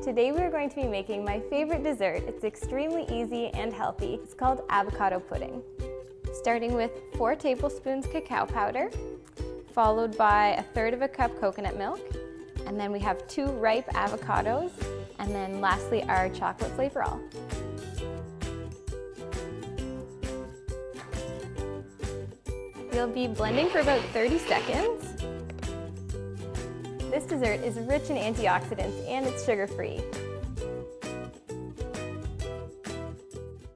Today we are going to be making my favorite dessert. It's extremely easy and healthy. It's called avocado pudding. Starting with 4 tablespoons cacao powder, followed by 1/3 cup coconut milk, and then we have 2 ripe avocados, and then lastly our chocolate flavorall. You'll be blending for about 30 seconds. This dessert is rich in antioxidants and it's sugar-free.